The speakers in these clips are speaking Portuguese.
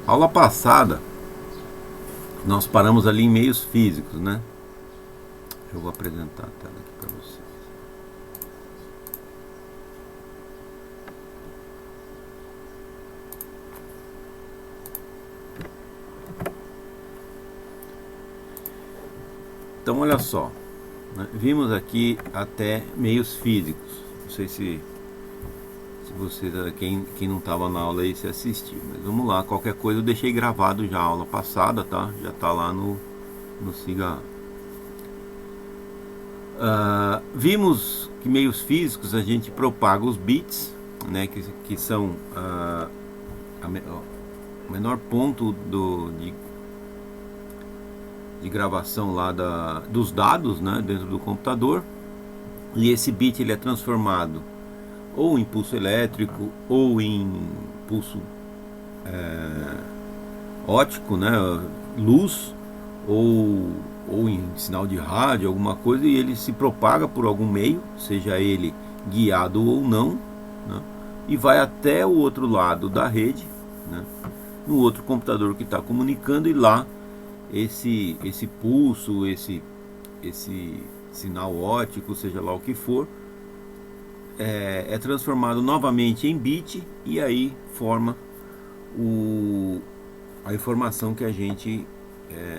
Aula passada, nós paramos ali em meios físicos, né? Eu vou apresentar a tela aqui para vocês. Então, olha só, né? Vimos aqui até meios físicos. Não sei se vocês, quem não estava na aula aí, se assistiu. Mas vamos lá, qualquer coisa eu deixei gravado já a aula passada, tá? Já tá lá no Siga. Vimos que meios físicos a gente propaga os bits, né? Que são o menor ponto de gravação lá dos dados, né, dentro do computador. E esse bit ele é transformado ou em pulso elétrico ou em pulso óptico, né, luz, ou em sinal de rádio, alguma coisa, e ele se propaga por algum meio, seja ele guiado ou não, né, e vai até o outro lado da rede, né, no outro computador que está comunicando, e lá esse pulso, esse sinal óptico, seja lá o que for, é transformado novamente em bit, e aí forma a informação que a gente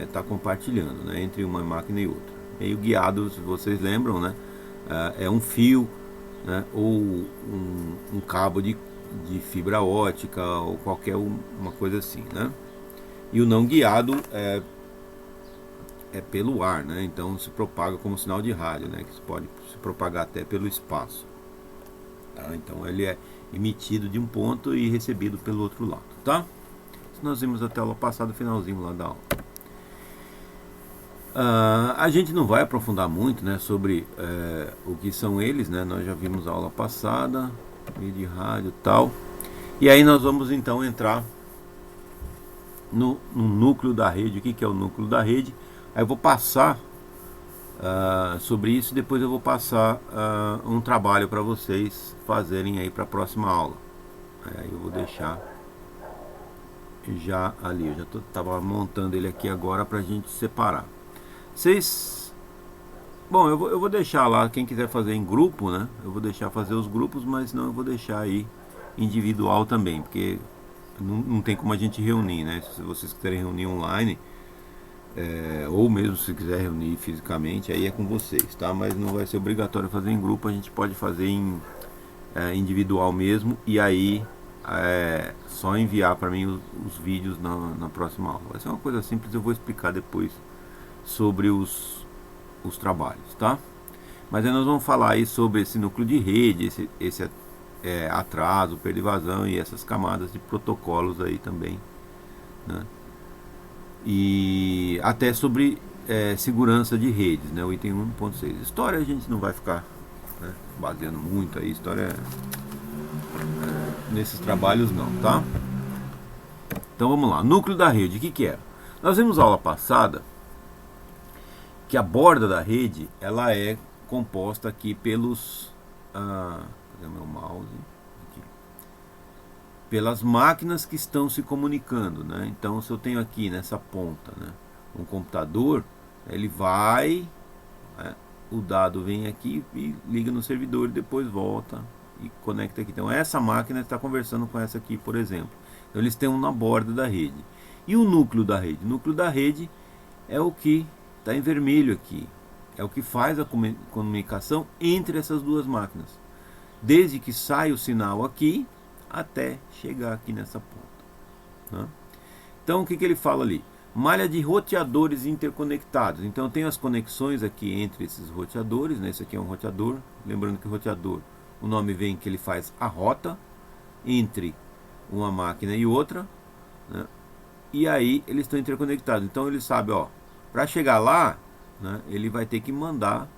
está compartilhando, né, entre uma máquina e outra. Meio guiado, se vocês lembram, né, é um fio, né, ou um cabo de fibra ótica, ou qualquer uma coisa assim, né? E o não guiado é pelo ar, né? Então se propaga como sinal de rádio, né? Que se pode se propagar até pelo espaço. Tá? Então ele é emitido de um ponto e recebido pelo outro lado, tá? Isso nós vimos até a aula passada, finalzinho lá da aula. A gente não vai aprofundar muito, né, sobre o que são eles, né? Nós já vimos a aula passada, meio de rádio e tal. E aí nós vamos então entrar no núcleo da rede. O que é o núcleo da rede? Aí eu vou passar sobre isso, e depois eu vou passar um trabalho para vocês fazerem aí para a próxima aula. Aí eu vou deixar já ali, eu já estava montando ele aqui agora para a gente separar. Vocês, bom, eu vou deixar lá, quem quiser fazer em grupo, né? Eu vou deixar fazer os grupos, mas não, eu vou deixar aí individual também, porque não tem como a gente reunir, né? Se vocês quiserem reunir online, ou mesmo se quiser reunir fisicamente, aí é com vocês, tá? Mas não vai ser obrigatório fazer em grupo, a gente pode fazer em individual mesmo, e aí só enviar para mim os vídeos na próxima aula. Vai ser uma coisa simples, eu vou explicar depois sobre os trabalhos, tá? Mas aí nós vamos falar aí sobre esse núcleo de rede, esse atraso, perda de vazão e essas camadas de protocolos aí também, né? E até sobre segurança de redes, né? O item 1.6. História a gente não vai ficar, né, baseando muito aí, história nesses trabalhos não, tá? Então vamos lá, núcleo da rede, o que é? Nós vimos na aula passada que a borda da rede ela é composta aqui pelos cadê o meu mouse? Aqui. Pelas máquinas que estão se comunicando, né? Então se eu tenho aqui nessa ponta, né, um computador, ele vai, né, o dado vem aqui e liga no servidor e depois volta e conecta aqui. Então essa máquina está conversando com essa aqui, por exemplo. Então eles têm um na borda da rede. E o núcleo da rede? O núcleo da rede é o que está em vermelho aqui. É o que faz a comunicação entre essas duas máquinas. Desde que sai o sinal aqui até chegar aqui nessa ponta, né? Então o que ele fala ali? Malha de roteadores interconectados. Então eu tenho as conexões aqui entre esses roteadores, né? Esse aqui é um roteador. Lembrando que o roteador, o nome vem que ele faz a rota entre uma máquina e outra, né? E aí eles estão interconectados. Então ele sabe, ó, para chegar lá, né, ele vai ter que mandar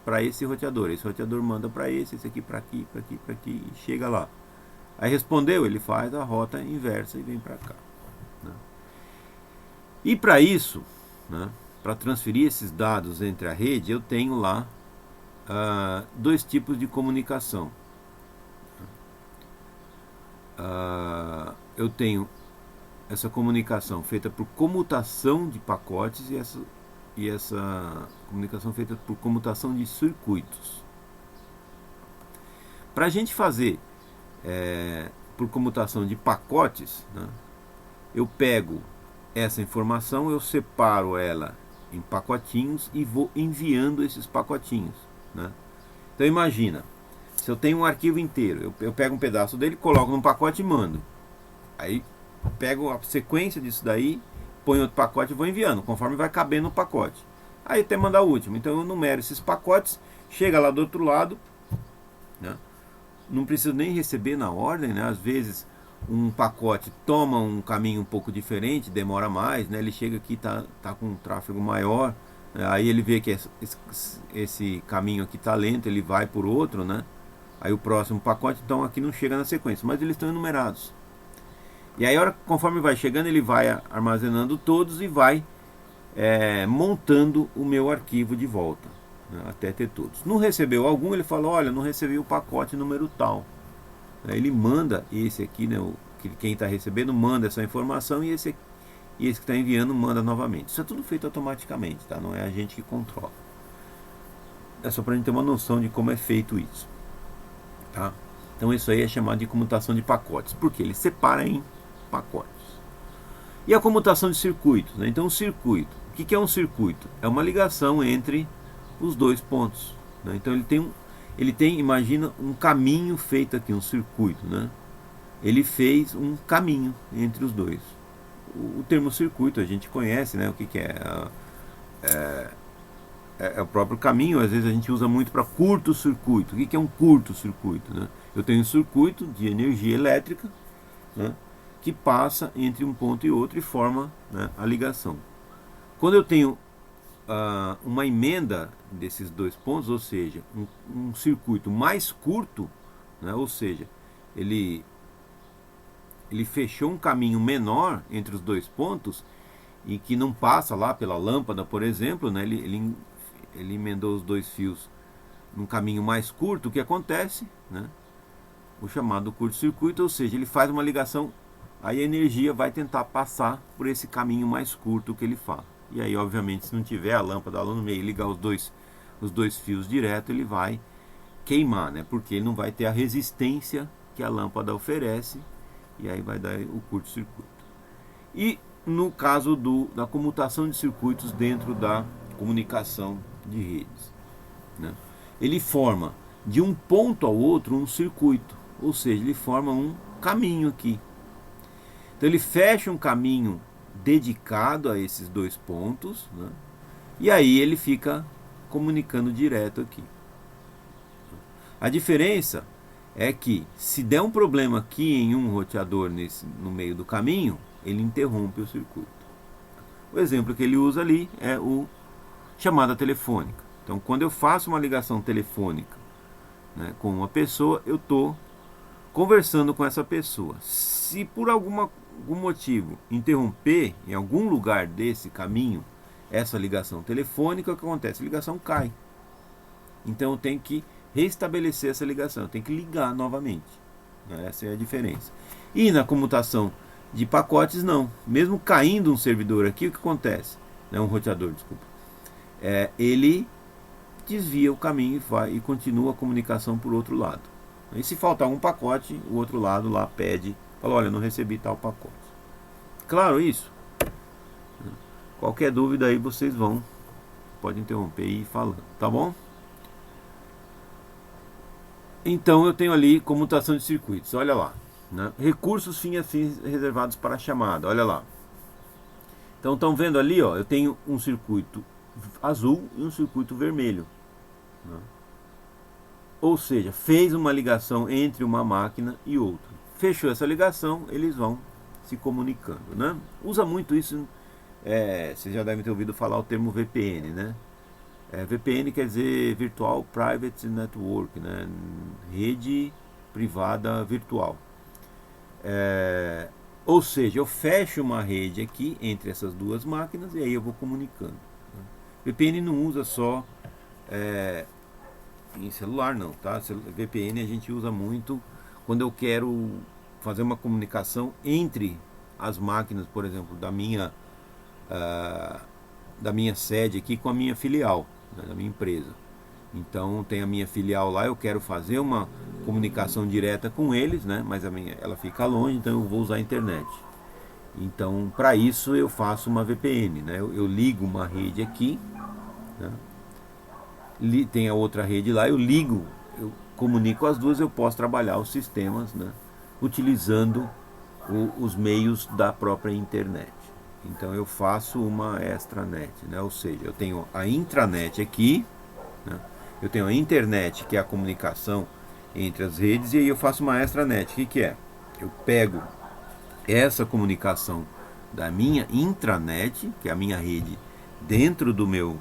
para esse roteador. Esse roteador manda para esse aqui para aqui, para aqui, para aqui, e chega lá. Aí respondeu, ele faz a rota inversa e vem para cá, né? E para isso, né, para transferir esses dados entre a rede, eu tenho lá dois tipos de comunicação. Eu tenho essa comunicação feita por comutação de pacotes e essa comunicação feita por comutação de circuitos. Para a gente fazer por comutação de pacotes, né, eu pego essa informação, eu separo ela em pacotinhos e vou enviando esses pacotinhos, né? Então imagina, se eu tenho um arquivo inteiro, eu pego um pedaço dele, coloco num pacote e mando. Aí pego a sequência disso daí, ponho outro pacote e vou enviando, conforme vai cabendo no pacote. Aí até mandar o último. Então eu numero esses pacotes, chega lá do outro lado, né? Não preciso nem receber na ordem, né? Às vezes um pacote toma um caminho um pouco diferente, demora mais, né? Ele chega aqui, tá com um tráfego maior, né? Aí ele vê que esse caminho aqui tá lento, ele vai por outro, né? Aí o próximo pacote, então aqui não chega na sequência, mas eles estão enumerados. E aí, conforme vai chegando, ele vai armazenando todos e vai montando o meu arquivo de volta, né, até ter todos. Não recebeu algum, ele fala, olha, não recebi o pacote número tal. Ele manda esse aqui, né, quem está recebendo manda essa informação e esse que está enviando manda novamente. Isso é tudo feito automaticamente, tá? Não é a gente que controla. É só para a gente ter uma noção de como é feito isso, tá? Então isso aí é chamado de comutação de pacotes, porque ele separa em pacotes. E a comutação de circuitos, né? Então o circuito, o que é um circuito? É uma ligação entre os dois pontos, né? Então ele tem, imagina um caminho feito aqui, um circuito, né? Ele fez um caminho entre os dois. O termo circuito a gente conhece, né? O que é? É o próprio caminho. Às vezes a gente usa muito para curto-circuito. O que é um curto-circuito, né? Eu tenho um circuito de energia elétrica, né, que passa entre um ponto e outro e forma, né, a ligação. Quando eu tenho uma emenda desses dois pontos, ou seja, um circuito mais curto, né, ou seja, ele fechou um caminho menor entre os dois pontos e que não passa lá pela lâmpada, por exemplo, né, ele emendou os dois fios num caminho mais curto. O que acontece, né? O chamado curto-circuito, ou seja, ele faz uma ligação, aí a energia vai tentar passar por esse caminho mais curto que ele fala. E aí, obviamente, se não tiver a lâmpada lá no meio e ligar os dois fios direto, ele vai queimar, né? Porque ele não vai ter a resistência que a lâmpada oferece, e aí vai dar o curto-circuito. E no caso da comutação de circuitos dentro da comunicação de redes, né, ele forma de um ponto ao outro um circuito, ou seja, ele forma um caminho aqui. Então ele fecha um caminho dedicado a esses dois pontos, né, e aí ele fica comunicando direto aqui. A diferença é que se der um problema aqui em um roteador no meio do caminho, ele interrompe o circuito. O exemplo que ele usa ali é o chamada telefônica. Então, quando eu faço uma ligação telefônica, né, com uma pessoa, eu estou conversando com essa pessoa. Se por algum motivo interromper em algum lugar desse caminho essa ligação telefônica, o que acontece? A ligação cai. Então eu tenho que restabelecer essa ligação, eu tenho que ligar novamente. Essa é a diferença. E na comutação de pacotes, não. Mesmo caindo um servidor aqui, o que acontece? Um roteador, desculpa. Ele desvia o caminho e continua a comunicação por outro lado. E se faltar um pacote, o outro lado lá pede, fala, olha, não recebi tal pacote. Claro isso? Qualquer dúvida aí vocês podem interromper e ir falando, tá bom? Então eu tenho ali comutação de circuitos, olha lá, né? Recursos fim a fim reservados para a chamada, olha lá. Então estão vendo ali, ó, eu tenho um circuito azul e um circuito vermelho, né? Ou seja, fez uma ligação entre uma máquina e outra. Fechou essa ligação, eles vão se comunicando, né? Usa muito isso, vocês já devem ter ouvido falar o termo VPN, né? VPN quer dizer Virtual Private Network, né? Rede privada virtual. Ou seja, eu fecho uma rede aqui entre essas duas máquinas e aí eu vou comunicando. VPN não usa só em celular, não, tá? VPN a gente usa muito quando eu quero fazer uma comunicação entre as máquinas, por exemplo, da minha sede aqui com a minha filial, né, da minha empresa. Então tem a minha filial lá, eu quero fazer uma comunicação direta com eles, né, mas ela fica longe, então eu vou usar a internet. Então para isso eu faço uma VPN, né, eu ligo uma rede aqui, né, tem a outra rede lá, eu comunico as duas, eu posso trabalhar os sistemas, né, utilizando os meios da própria internet. Então eu faço uma extranet, né? Ou seja, eu tenho a intranet aqui, né? Eu tenho a internet, que é a comunicação entre as redes, e aí eu faço uma extranet. O que é? Eu pego essa comunicação da minha intranet, que é a minha rede dentro do meu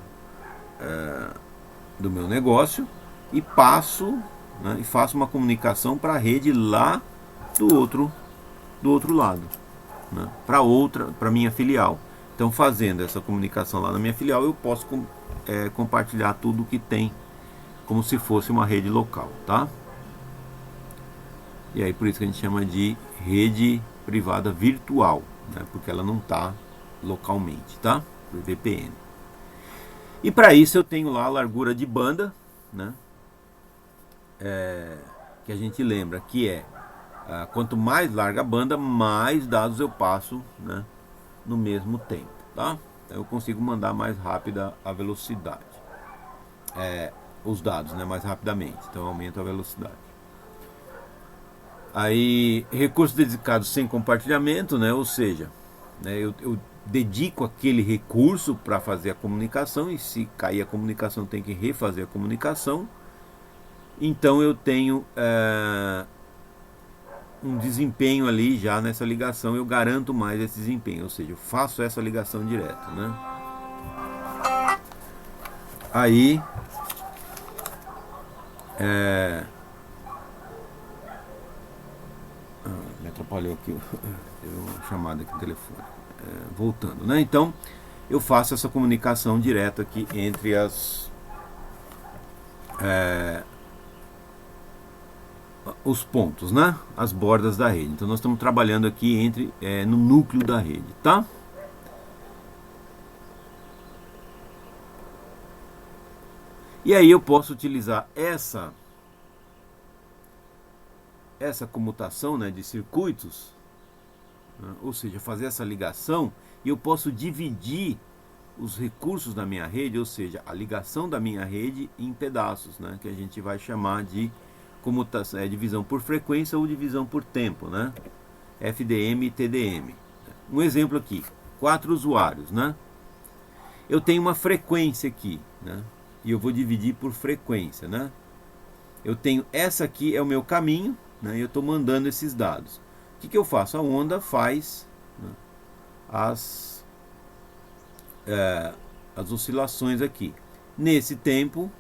negócio, e passo, né, e faço uma comunicação para a rede lá do outro lado, né, para minha filial. Então, fazendo essa comunicação lá na minha filial, eu posso compartilhar tudo que tem, como se fosse uma rede local, tá? E aí por isso que a gente chama de rede privada virtual, né, porque ela não está localmente, tá? Por VPN. E para isso eu tenho lá a largura de banda, né, que a gente lembra que quanto mais larga a banda, mais dados eu passo, né, no mesmo tempo, tá? Então eu consigo mandar mais rápida a velocidade, os dados, né, mais rapidamente, então eu aumento a velocidade. Aí, recursos dedicados sem compartilhamento, né, ou seja, né, eu dedico aquele recurso para fazer a comunicação, e se cair a comunicação tem que refazer a comunicação. Então eu tenho um desempenho ali já nessa ligação, eu garanto mais esse desempenho, ou seja, eu faço essa ligação direta, né? Aí me atrapalhou aqui, deu uma chamada aqui no telefone. Voltando, né? Então eu faço essa comunicação direta aqui entre os pontos, né? As bordas da rede. Então nós estamos trabalhando aqui no núcleo da rede, tá? E aí eu posso utilizar essa comutação, né, de circuitos, né, ou seja, fazer essa ligação, e eu posso dividir os recursos da minha rede, ou seja, a ligação da minha rede em pedaços, né, que a gente vai chamar de comutação, divisão por frequência ou divisão por tempo, né? FDM e TDM. Um exemplo aqui, 4 usuários, né? Eu tenho uma frequência aqui, né? E eu vou dividir por frequência, né? Eu tenho essa aqui é o meu caminho, né? E eu estou mandando esses dados. O que eu faço? A onda faz, né, as oscilações aqui. Nesse tempo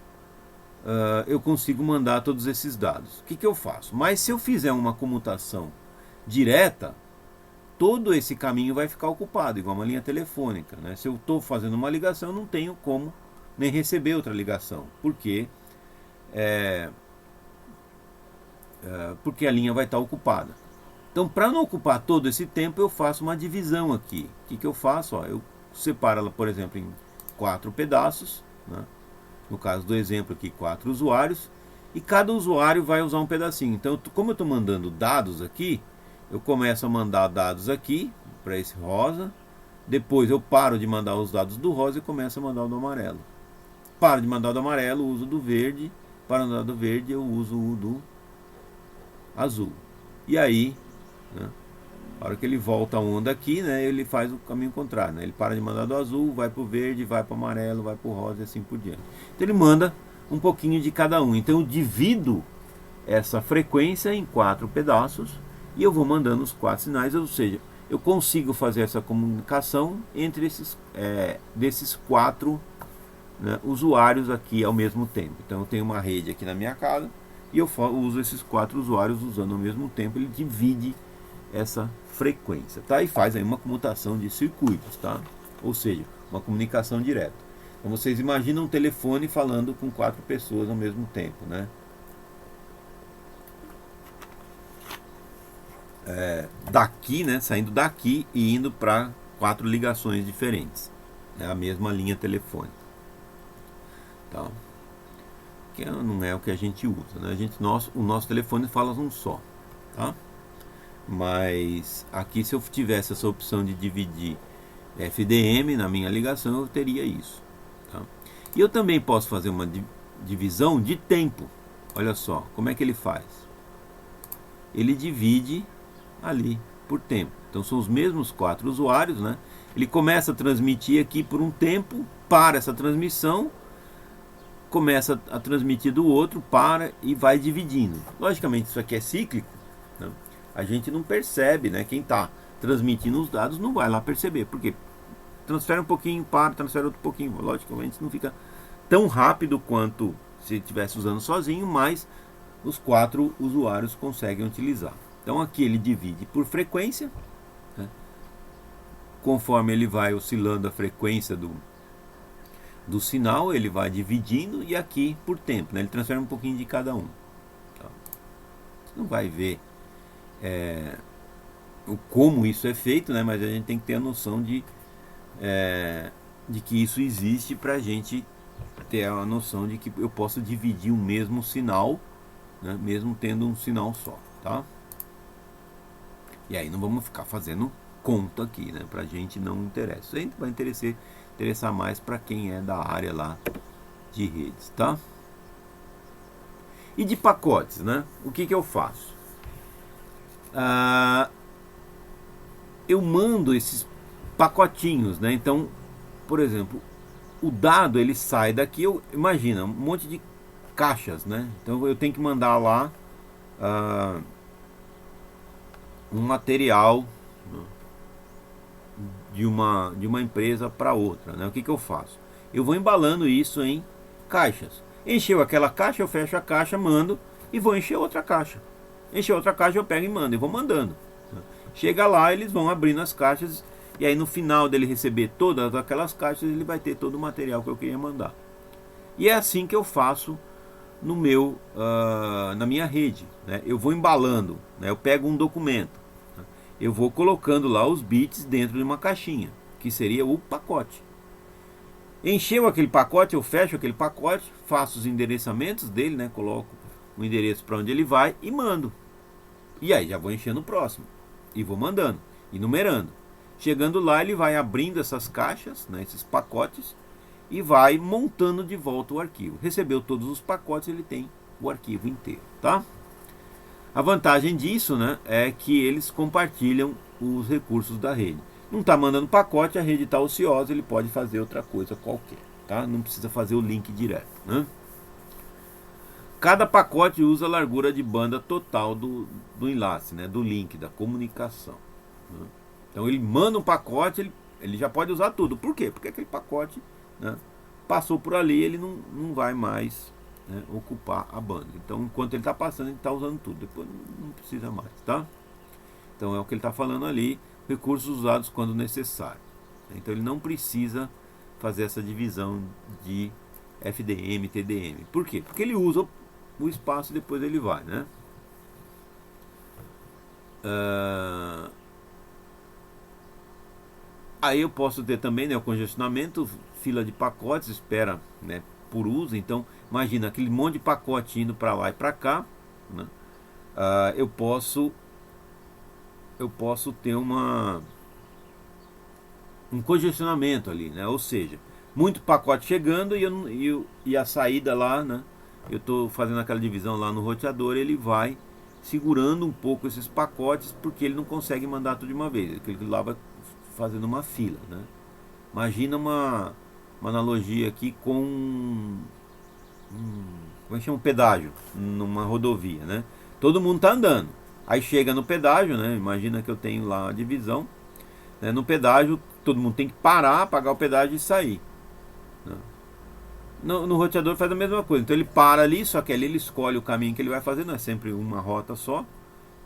eu consigo mandar todos esses dados. O que eu faço? Mas se eu fizer uma comutação direta, todo esse caminho vai ficar ocupado, igual uma linha telefônica, né? Se eu estou fazendo uma ligação, eu não tenho como nem receber outra ligação, porque a linha vai estar ocupada. Então, para não ocupar todo esse tempo, eu faço uma divisão aqui. O que eu faço? Eu separo ela, por exemplo, em 4 pedaços, né? No caso do exemplo aqui, 4 usuários, e cada usuário vai usar um pedacinho. Então, como eu estou mandando dados aqui, eu começo a mandar dados aqui para esse rosa, depois eu paro de mandar os dados do rosa e começo a mandar o do amarelo. Paro de mandar o do amarelo, uso do verde, para mandar do verde eu uso o do azul. E aí, né, a hora que ele volta a onda aqui, né, ele faz o caminho contrário, né? Ele para de mandar do azul, vai para o verde, vai para o amarelo, vai para o rosa e assim por diante. Então ele manda um pouquinho de cada um. Então eu divido essa frequência em 4 pedaços e eu vou mandando os 4 sinais, ou seja, eu consigo fazer essa comunicação entre desses 4, né, usuários aqui ao mesmo tempo. Então eu tenho uma rede aqui na minha casa e eu uso esses 4 usuários usando ao mesmo tempo, ele divide essa frequência, tá? E faz aí uma comutação de circuitos, tá? Ou seja, uma comunicação direta. Então vocês imaginam um telefone falando com 4 pessoas ao mesmo tempo, né? daqui, né, saindo daqui e indo para 4 ligações diferentes, é a mesma linha telefônica. Então, que não é o que a gente usa, né? O nosso telefone fala um só, tá? Mas aqui, se eu tivesse essa opção de dividir FDM na minha ligação, eu teria isso, tá? E eu também posso fazer uma divisão de tempo. Olha só, como é que ele faz? Ele divide ali por tempo. Então são os mesmos 4 usuários, né? Ele começa a transmitir aqui por um tempo, para essa transmissão, começa a transmitir do outro, para e vai dividindo. Logicamente isso aqui é cíclico, né? A gente não percebe, né? Quem está transmitindo os dados não vai lá perceber, porque transfere um pouquinho, para, transfere outro pouquinho. Logicamente não fica tão rápido quanto se estivesse usando sozinho, mas os 4 usuários conseguem utilizar. Então aqui ele divide por frequência, né? Conforme ele vai oscilando a frequência do sinal, ele vai dividindo, e aqui por tempo, né? Ele transfere um pouquinho de cada um, tá? Você não vai ver como isso é feito, né? Mas a gente tem que ter a noção de que isso existe, para a gente ter a noção de que eu posso dividir o mesmo sinal, né? Mesmo tendo um sinal só, tá? E aí não vamos ficar fazendo conta aqui, né? Pra gente não interessa. A gente vai interessar mais para quem é da área lá de redes, tá? E de pacotes, né? O que eu faço? Eu mando esses pacotinhos, né? Então, por exemplo, o dado ele sai daqui, imagina, um monte de caixas, né? Então eu tenho que mandar lá um material, né, de uma empresa para outra, né? O que eu faço? Eu vou embalando isso em caixas. Encheu aquela caixa, eu fecho a caixa, mando e vou encher outra caixa. Encheu outra caixa, eu pego e mando e vou mandando. Chega lá, eles vão abrindo as caixas, e aí no final dele receber todas aquelas caixas, ele vai ter todo o material que eu queria mandar. E é assim que eu faço no na minha rede, né? Eu vou embalando, né? Eu pego um documento, né? Eu vou colocando lá os bits dentro de uma caixinha, que seria o pacote. Encheu aquele pacote, eu fecho aquele pacote, faço os endereçamentos dele, né? Coloco o endereço para onde ele vai e mando. E aí já vou enchendo o próximo e vou mandando e numerando. Chegando lá, ele vai abrindo essas caixas, né, esses pacotes, e vai montando de volta o arquivo. Recebeu todos os pacotes, ele tem o arquivo inteiro, tá? A vantagem disso, né, é que eles compartilham os recursos da rede. Não está mandando pacote, a rede está ociosa, ele pode fazer outra coisa qualquer, tá? Não precisa fazer o link direto, né? Cada pacote usa a largura de banda total do enlace, né, do link, da comunicação, né? Então ele manda um pacote, ele já pode usar tudo. Por quê? Porque aquele pacote, né, passou por ali, ele não vai mais, né, ocupar a banda. Então enquanto ele está passando, ele está usando tudo. Depois não precisa mais, tá? Então é o que ele está falando ali, recursos usados quando necessário. Então ele não precisa fazer essa divisão de FDM, TDM. Por quê? Porque ele usa o espaço e depois ele vai, né? Aí eu posso ter também, né, o congestionamento, fila de pacotes, espera, né, por uso. Então imagina aquele monte de pacote indo para lá e para cá, né? Eu posso ter um congestionamento ali, né? Ou seja, muito pacote chegando e a saída lá, né? Eu estou fazendo aquela divisão lá no roteador, ele vai segurando um pouco esses pacotes, porque ele não consegue mandar tudo de uma vez. Ele lá vai fazendo uma fila, né? Imagina uma analogia aqui com como é que chama? Um pedágio numa rodovia, né? Todo mundo está andando. Aí chega no pedágio, né? Imagina que eu tenho lá a divisão, né? No pedágio, todo mundo tem que parar, pagar o pedágio e sair, né? No roteador faz a mesma coisa. Então ele para ali, só que ali ele escolhe o caminho que ele vai fazer, não é sempre uma rota só,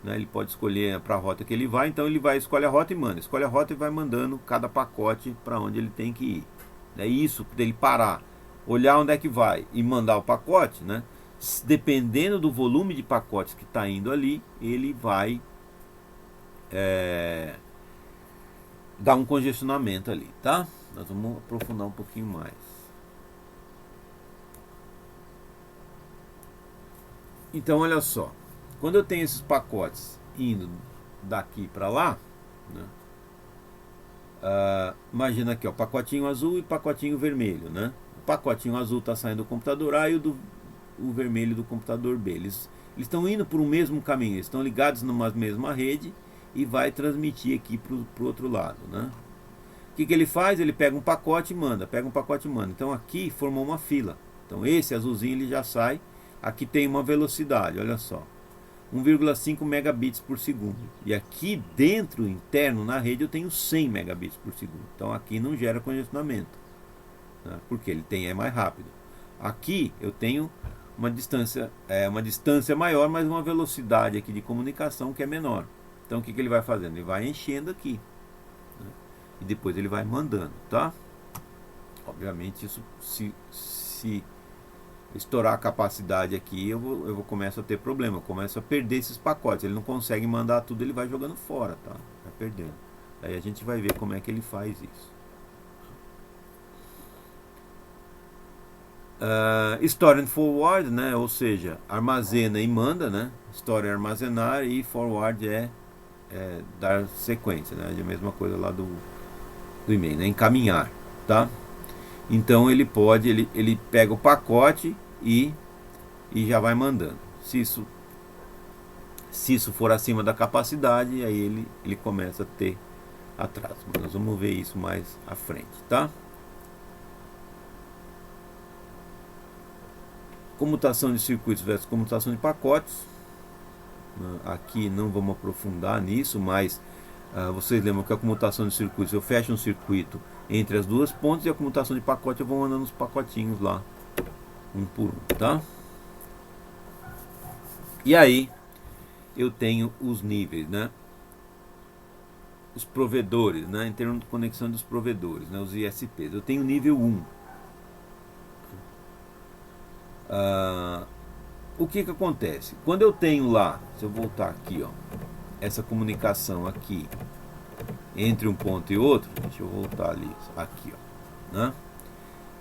né? Ele pode escolher para a rota que ele vai, então ele vai, escolhe a rota e manda. Escolhe a rota e vai mandando cada pacote para onde ele tem que ir. É isso dele parar, olhar onde é que vai e mandar o pacote, né? Dependendo do volume de pacotes que está indo ali, ele vai dá um congestionamento ali, tá? Nós vamos aprofundar um pouquinho mais. Então olha só, quando eu tenho esses pacotes indo daqui para lá, né? Imagina aqui, ó, pacotinho azul e pacotinho vermelho, né? O pacotinho azul está saindo do computador A e o vermelho do computador B. Eles estão indo por um mesmo caminho, eles estão ligados numa mesma rede e vai transmitir aqui para o outro lado, né? O que ele faz? Ele pega um pacote e manda, pega um pacote e manda. Então aqui formou uma fila. Então esse azulzinho ele já sai. Aqui tem uma velocidade, olha só, 1,5 megabits por segundo. E aqui dentro, interno, na rede, eu tenho 100 megabits por segundo. Então aqui não gera congestionamento, né? Porque ele é mais rápido. Aqui eu tenho uma distância maior, mas uma velocidade aqui de comunicação que é menor. Então o que ele vai fazendo? Ele vai enchendo aqui, né? E depois ele vai mandando, tá? Obviamente isso, se estourar a capacidade aqui, eu começo a ter problema, eu começo a perder esses pacotes. Ele não consegue mandar tudo, ele vai jogando fora, tá? Vai perdendo. Aí a gente vai ver como é que ele faz isso. Store and forward, né? Ou seja, armazena e manda, né? Store é armazenar e forward é dar sequência, né? É a mesma coisa lá do e-mail, né? Encaminhar, tá? Então ele pega o pacote e já vai mandando. Se isso for acima da capacidade, aí ele começa a ter atraso. Mas nós vamos ver isso mais à frente, tá? Comutação de circuitos versus comutação de pacotes. Aqui não vamos aprofundar nisso, mas vocês lembram que a comutação de circuitos, eu fecho um circuito entre as duas pontas, e a comutação de pacote eu vou mandando os pacotinhos lá, um por um, tá? E aí eu tenho os níveis, né? Os provedores, né? Em termos de conexão dos provedores, né? Os ISPs. Eu tenho nível 1. O que acontece? Quando eu tenho lá, se eu voltar aqui, ó, essa comunicação aqui entre um ponto e outro, deixa eu voltar ali, aqui, ó, né?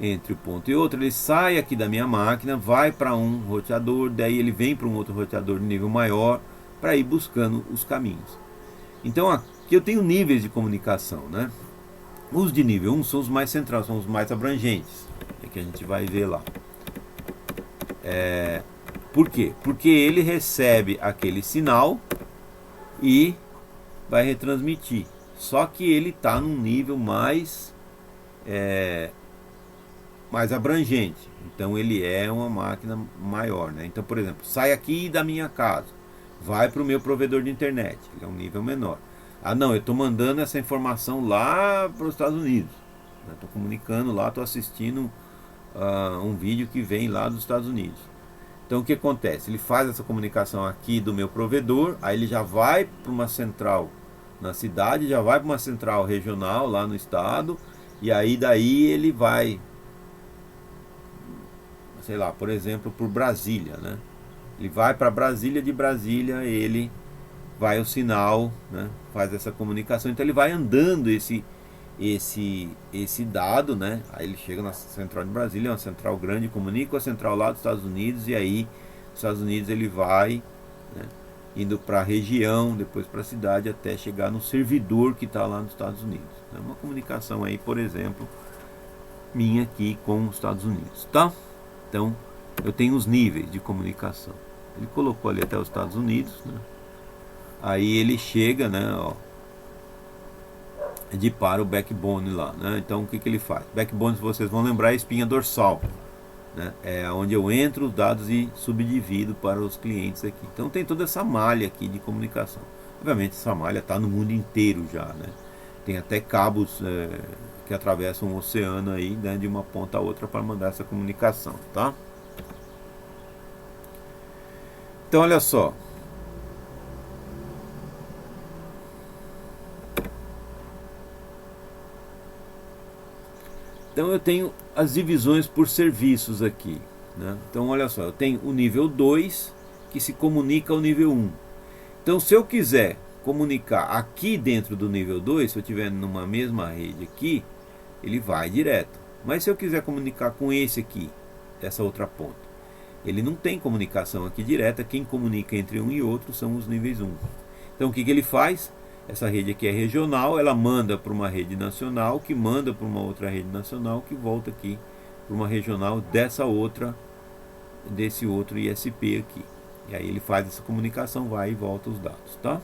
Entre um ponto e outro, ele sai aqui da minha máquina, vai para um roteador, daí ele vem para um outro roteador de nível maior para ir buscando os caminhos. Então aqui eu tenho níveis de comunicação, né? Os de nível 1 são os mais centrais, são os mais abrangentes, é que a gente vai ver lá. Por quê? Porque ele recebe aquele sinal e vai retransmitir. Só que ele está num nível mais abrangente. Então ele é uma máquina maior, né? Então, por exemplo, sai aqui da minha casa, vai para o meu provedor de internet. Ele é um nível menor. Não, eu estou mandando essa informação lá para os Estados Unidos. Estou comunicando lá, estou assistindo um vídeo que vem lá dos Estados Unidos. Então o que acontece? Ele faz essa comunicação aqui do meu provedor, aí ele já vai para uma central na cidade, já vai para uma central regional lá no estado, e aí daí ele vai, sei lá, por exemplo, por Brasília, né? Ele vai para Brasília, de Brasília ele vai o sinal, né? Faz essa comunicação, então ele vai andando esse dado, né? Aí ele chega na central de Brasília, uma central grande, comunica com a central lá dos Estados Unidos, e aí dos Estados Unidos ele vai, né, indo para a região, depois para a cidade, até chegar no servidor que está lá nos Estados Unidos. É uma comunicação aí, por exemplo, minha aqui com os Estados Unidos, tá? Então eu tenho os níveis de comunicação. Ele colocou ali até os Estados Unidos, né? Aí ele chega, né, ó, de para o backbone lá, né? Então o que ele faz? Backbone, se vocês vão lembrar, é a espinha dorsal, né? É onde eu entro os dados e subdivido para os clientes aqui. Então tem toda essa malha aqui de comunicação. Obviamente essa malha está no mundo inteiro já, né? Tem até cabos que atravessam o oceano aí, né, de uma ponta a outra para mandar essa comunicação, tá? Então olha só. Então eu tenho as divisões por serviços aqui, né? Então olha só, eu tenho o nível 2 que se comunica ao nível 1. Então se eu quiser comunicar aqui dentro do nível 2, se eu estiver numa mesma rede aqui, ele vai direto. Mas se eu quiser comunicar com esse aqui, essa outra ponta, ele não tem comunicação aqui direta. Quem comunica entre um e outro são os níveis 1. Então o que ele faz? Essa rede aqui é regional, ela manda para uma rede nacional, que manda para uma outra rede nacional, que volta aqui para uma regional desse outro ISP aqui. E aí ele faz essa comunicação, vai e volta os dados, tá?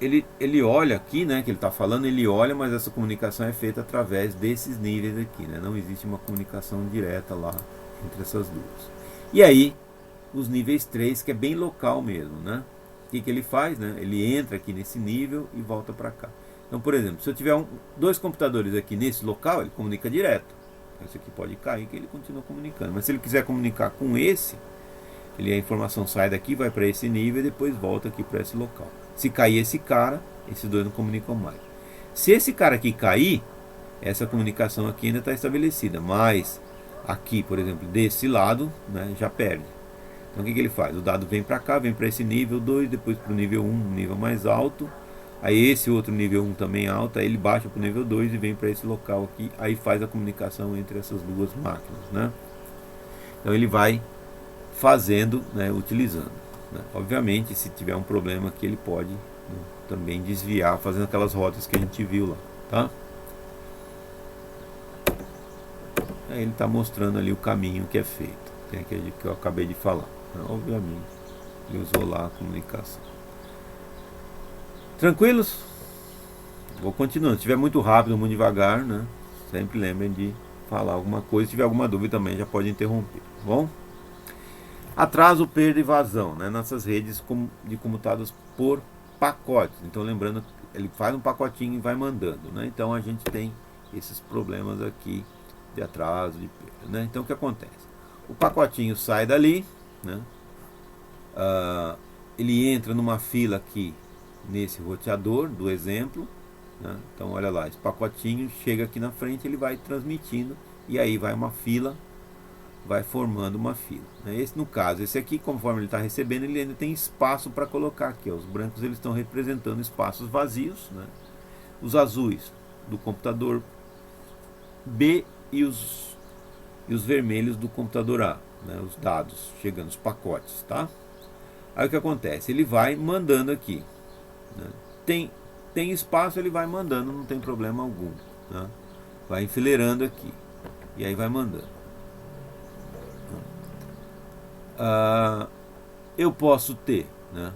Ele olha aqui, né, que ele está falando, ele olha, mas essa comunicação é feita através desses níveis aqui, né? Não existe uma comunicação direta lá entre essas duas. E aí, os níveis 3, que é bem local mesmo, né? O que ele faz, né? Ele entra aqui nesse nível e volta para cá. Então, por exemplo, se eu tiver dois computadores aqui nesse local, ele comunica direto. Esse aqui pode cair, que ele continua comunicando. Mas se ele quiser comunicar com esse, a informação sai daqui, vai para esse nível e depois volta aqui para esse local. Se cair esse cara, esses dois não comunicam mais. Se esse cara aqui cair, essa comunicação aqui ainda está estabelecida. Mas aqui, por exemplo, desse lado, né, já perde. Então o que ele faz? O dado vem para cá, vem para esse nível 2, depois para o nível 1, um nível mais alto. Aí esse outro nível 1 também alto, aí ele baixa para o nível 2 e vem para esse local aqui. Aí faz a comunicação entre essas duas máquinas, né? Então ele vai fazendo, né, utilizando, né? Obviamente, se tiver um problema aqui, ele pode, né, também desviar, fazendo aquelas rotas que a gente viu lá, tá? Aí ele está mostrando ali o caminho que é feito. Tem aquele que eu acabei de falar, né? Obviamente, ele usou lá a comunicação. Tranquilos? Vou continuando. Se estiver muito rápido, muito devagar, né? Sempre lembrem de falar alguma coisa. Se tiver alguma dúvida também, já pode interromper, tá bom? Atraso, perda e vazão, né? Nessas redes de comutadas por pacotes. Então, lembrando, ele faz um pacotinho e vai mandando, né? Então, a gente tem esses problemas aqui de atraso, de perda, né? Então, o que acontece? O pacotinho sai dali, né? Ele entra numa fila aqui nesse roteador do exemplo, né? Então olha lá, esse pacotinho chega aqui na frente, ele vai transmitindo e aí vai uma fila, vai formando uma fila, né? Esse, no caso, esse aqui, conforme ele está recebendo, ele ainda tem espaço para colocar aqui, ó. Os brancos eles estão representando espaços vazios, né? Os azuis do computador B e os vermelhos do computador A, né? Os dados chegando, os pacotes, tá? Aí o que acontece? Ele vai mandando aqui, né? Tem espaço, ele vai mandando, não tem problema algum, né? Vai enfileirando aqui e aí vai mandando. Eu posso ter, né,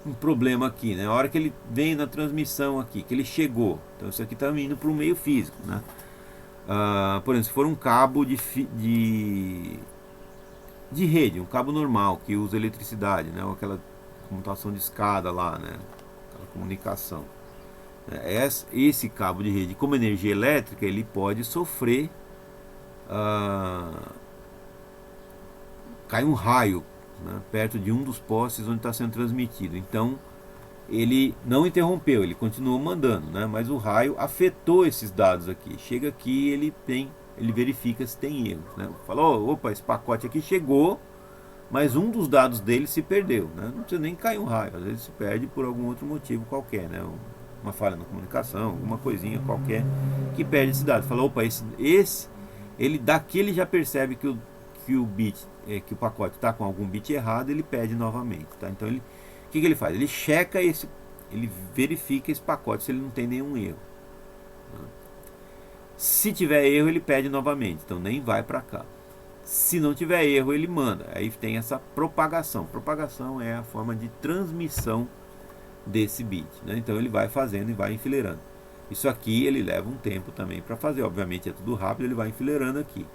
um problema aqui, né? A hora que ele vem na transmissão aqui, que ele chegou, então isso aqui está indo para o meio físico, né? Por exemplo, se for um cabo de rede, um cabo normal que usa eletricidade, né? Ou aquela comutação de escada lá, né? Aquela comunicação. Esse cabo de rede, como energia elétrica, ele pode sofrer. Cai um raio, né, perto de um dos postes onde está sendo transmitido. Então ele não interrompeu, ele continuou mandando, né? Mas o raio afetou esses dados aqui. Chega aqui, ele verifica se tem erros, né? Falou, opa, esse pacote aqui chegou, mas um dos dados dele se perdeu, né? Não precisa nem cair um raio, às vezes se perde por algum outro motivo qualquer, né? Uma falha na comunicação, alguma coisinha qualquer que perde esse dado. Falou, opa, ele daqui ele já percebe que o bit, que o pacote está com algum bit errado, ele pede novamente, tá? Então o que ele faz? Ele checa ele verifica esse pacote se ele não tem nenhum erro. Se tiver erro, ele pede novamente, então nem vai para cá. Se não tiver erro, ele manda. Aí tem essa propagação. Propagação é a forma de transmissão desse bit, né? Então ele vai fazendo e vai enfileirando. Isso aqui ele leva um tempo também para fazer. Obviamente é tudo rápido, ele vai enfileirando aqui.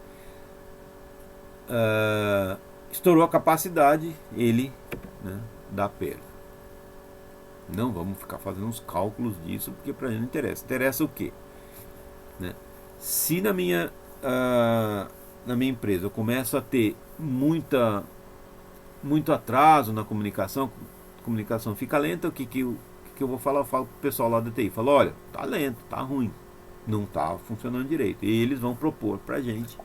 Estourou a capacidade, ele, né, dá perda. Não vamos ficar fazendo uns cálculos disso, porque para gente não interessa. Interessa o quê? Né? Se na minha empresa eu começo a ter muito atraso na comunicação, a comunicação fica lenta, o que eu vou falar? Eu falo pro pessoal lá da TI, falo, olha, tá lento, tá ruim, não tá funcionando direito. E eles vão propor pra gente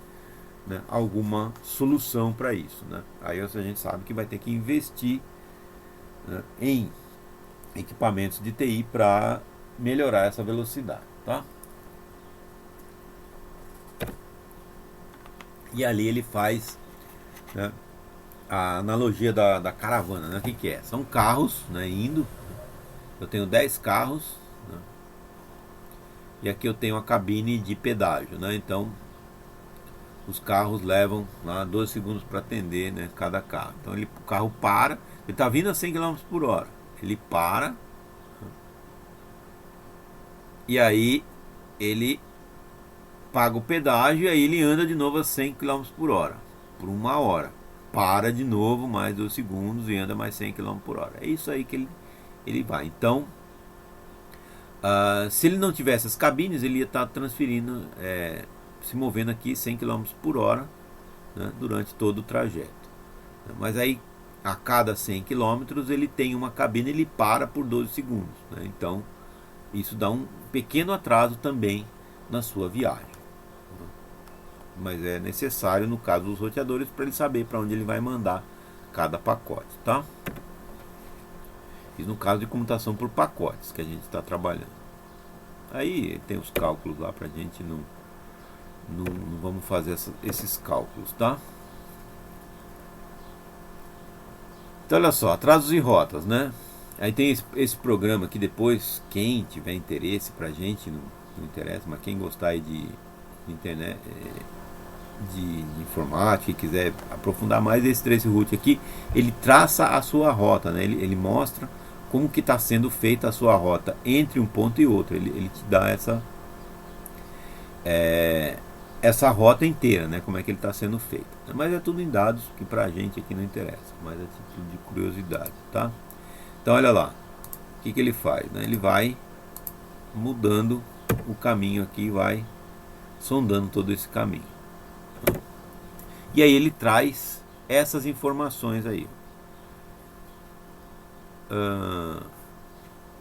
né, alguma solução para isso, né? Aí a gente sabe que vai ter que investir, né, em equipamentos de TI para melhorar essa velocidade, tá? E ali ele faz, né, a analogia da caravana, né? O que é? São carros, né, indo. Eu tenho 10 carros, né, e aqui eu tenho a cabine de pedágio, né? Então os carros levam lá 12 segundos para atender, né, cada carro. Então o carro para, ele está vindo a 100 quilômetros por hora, ele para, e aí ele paga o pedágio e aí ele anda de novo a 100 quilômetros por hora, por 1 hora. Para de novo mais 2 segundos e anda mais 100 quilômetros por hora. É isso aí que ele vai. Então, se ele não tivesse as cabines, ele ia estar transferindo, se movendo aqui 100 quilômetros por hora, né, durante todo o trajeto. Mas aí, a cada 100 quilômetros, ele tem uma cabine, ele para por 12 segundos. Né? Então, isso dá um pequeno atraso também na sua viagem. Mas é necessário, no caso dos roteadores, para ele saber para onde ele vai mandar cada pacote, tá? Isso no caso de comutação por pacotes que a gente está trabalhando. Aí tem os cálculos lá para a gente não vamos fazer esses cálculos, tá? Então olha só, atrasos e rotas, né? Aí tem esse programa aqui depois, quem tiver interesse, pra gente não interessa, mas quem gostar aí de internet, de informática e quiser aprofundar mais, esse Traceroute aqui, ele traça a sua rota, né? Ele mostra como que está sendo feita a sua rota entre um ponto e outro. Ele te dá essa rota inteira, né? Como é que ele está sendo feito. Mas é tudo em dados que pra gente aqui não interessa, mas é título de curiosidade, tá? Então olha lá, o que ele faz, né? Ele vai mudando o caminho aqui, vai sondando todo esse caminho. E aí ele traz essas informações aí.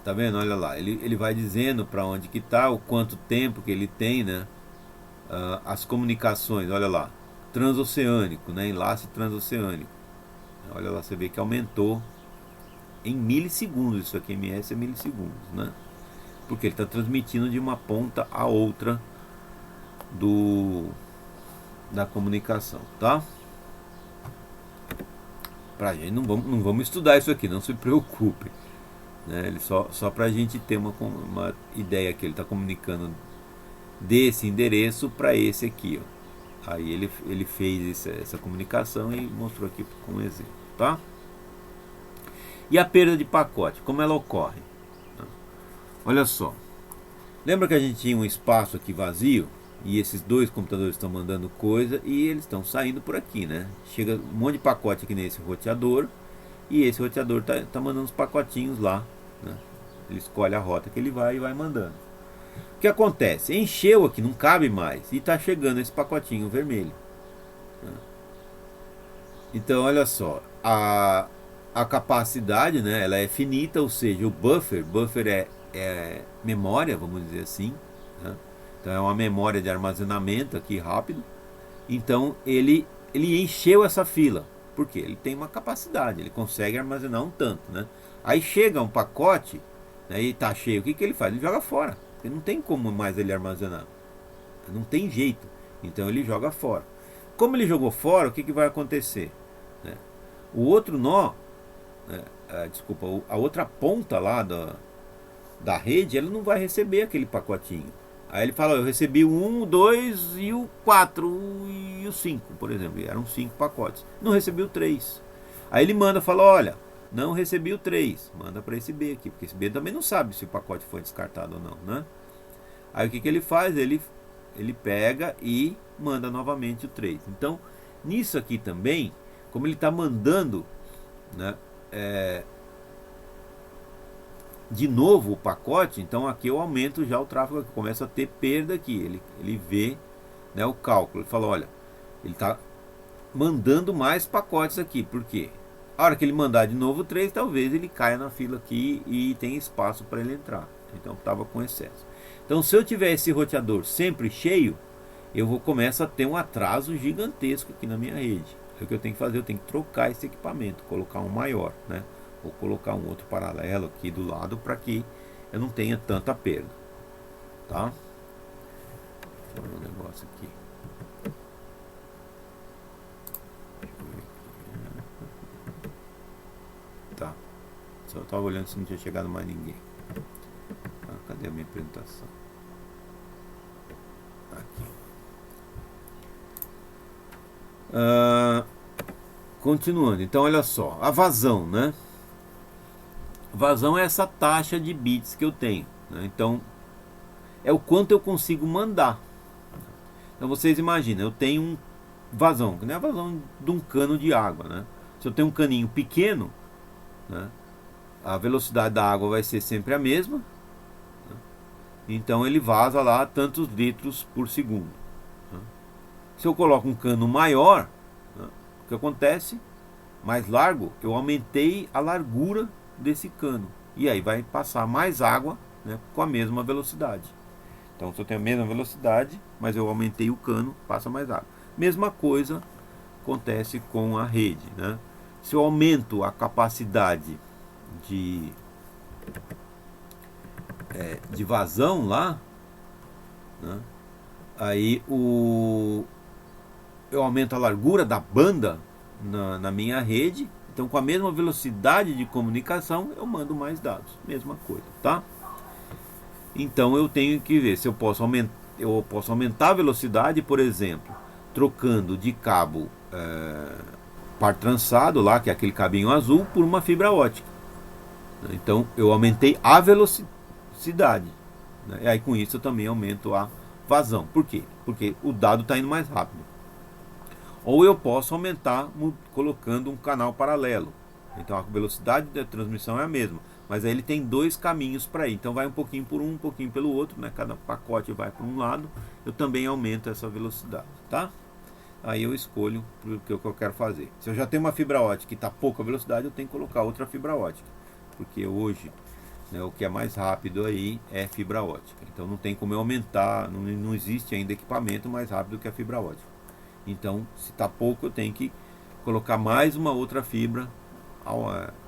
Tá vendo? Olha lá, ele vai dizendo para onde que tá, o quanto tempo que ele tem, né? As comunicações, olha lá, transoceânico, né? Enlace transoceânico. Olha lá, você vê que aumentou em milissegundos. Isso aqui, ms é milissegundos, né? Porque ele está transmitindo de uma ponta a outra da comunicação, tá? Pra gente não vamos estudar isso aqui, não se preocupe, né? Ele só pra gente ter uma ideia que ele está comunicando desse endereço para esse aqui, ó. Aí ele fez essa comunicação e mostrou aqui como exemplo, tá? E a perda de pacote, como ela ocorre? Olha só, lembra que a gente tinha um espaço aqui vazio e esses dois computadores estão mandando coisa e eles estão saindo por aqui, né? Chega um monte de pacote aqui nesse roteador e esse roteador tá mandando os pacotinhos lá, né? Ele escolhe a rota que ele vai e vai mandando. O que acontece? Encheu aqui, não cabe mais e está chegando esse pacotinho vermelho, né? Então olha só, a capacidade, né, ela é finita, ou seja, o buffer é memória, vamos dizer assim, né? Então é uma memória de armazenamento aqui rápido. Então ele encheu essa fila, porque ele tem uma capacidade, ele consegue armazenar um tanto, né? Aí chega um pacote, né, e está cheio, o que ele faz? Ele joga fora, porque não tem como mais ele armazenar, não tem jeito, então ele joga fora. Como ele jogou fora, o que vai acontecer, né? O outro nó, desculpa, a outra ponta lá da rede, ela não vai receber aquele pacotinho. Aí ele fala, eu recebi o 1, o 2 e o 4 e o 5, por exemplo. Eram 5 pacotes. Não recebi o 3. Aí ele manda, fala, olha, não recebi o 3. Manda para esse B aqui, porque esse B também não sabe se o pacote foi descartado ou não, né? Aí o que ele faz? Ele pega e manda novamente o 3. Então, nisso aqui também, como ele está mandando, né, de novo o pacote, então aqui eu aumento já o tráfego, aqui começa a ter perda aqui. Ele vê, né, o cálculo, ele fala, olha, ele está mandando mais pacotes aqui, por quê? A hora que ele mandar de novo 3, talvez ele caia na fila aqui e tem espaço para ele entrar. Então estava com excesso. Então se eu tiver esse roteador sempre cheio, começo a ter um atraso gigantesco aqui na minha rede. O que eu tenho que fazer? Eu tenho que trocar esse equipamento, colocar um maior, né? Ou colocar um outro paralelo aqui do lado para que eu não tenha tanta perda, tá? Vou ver um negócio aqui. Tá. Só estava olhando se não tinha chegado mais ninguém. Ah, cadê a minha apresentação? Aqui. Continuando, então olha só, a vazão, né? Vazão é essa taxa de bits que eu tenho, né? Então é o quanto eu consigo mandar. Então vocês imaginam, eu tenho um vazão, que não é a vazão de um cano de água, né? Se eu tenho um caninho pequeno, né, a velocidade da água vai ser sempre a mesma, né? Então ele vaza lá tantos litros por segundo, né? Se eu coloco um cano maior, né, o que acontece? Mais largo, eu aumentei a largura desse cano e aí vai passar mais água, né, com a mesma velocidade. Então se eu tenho a mesma velocidade, mas eu aumentei o cano, passa mais água. Mesma coisa acontece com a rede, né? Se eu aumento a capacidade de vazão lá, né, aí eu aumento a largura da banda na minha rede. Então com a mesma velocidade de comunicação eu mando mais dados, mesma coisa, tá? Então eu tenho que ver se eu posso aumentar a velocidade, por exemplo, trocando de cabo par trançado lá, que é aquele cabinho azul, por uma fibra ótica. Então eu aumentei a velocidade, né? E aí com isso eu também aumento a vazão. Por quê? Porque o dado está indo mais rápido. Ou eu posso aumentar colocando um canal paralelo. Então a velocidade da transmissão é a mesma, mas aí ele tem dois caminhos para ir. Então vai um pouquinho por um pouquinho pelo outro, né? Cada pacote vai para um lado. Eu também aumento essa velocidade, tá? Aí eu escolho o que eu quero fazer. Se eu já tenho uma fibra ótica e está pouca velocidade, eu tenho que colocar outra fibra ótica, porque hoje, né, o que é mais rápido aí é fibra ótica. Então não tem como eu aumentar, não existe ainda equipamento mais rápido que a fibra ótica. Então se está pouco, eu tenho que colocar mais uma outra fibra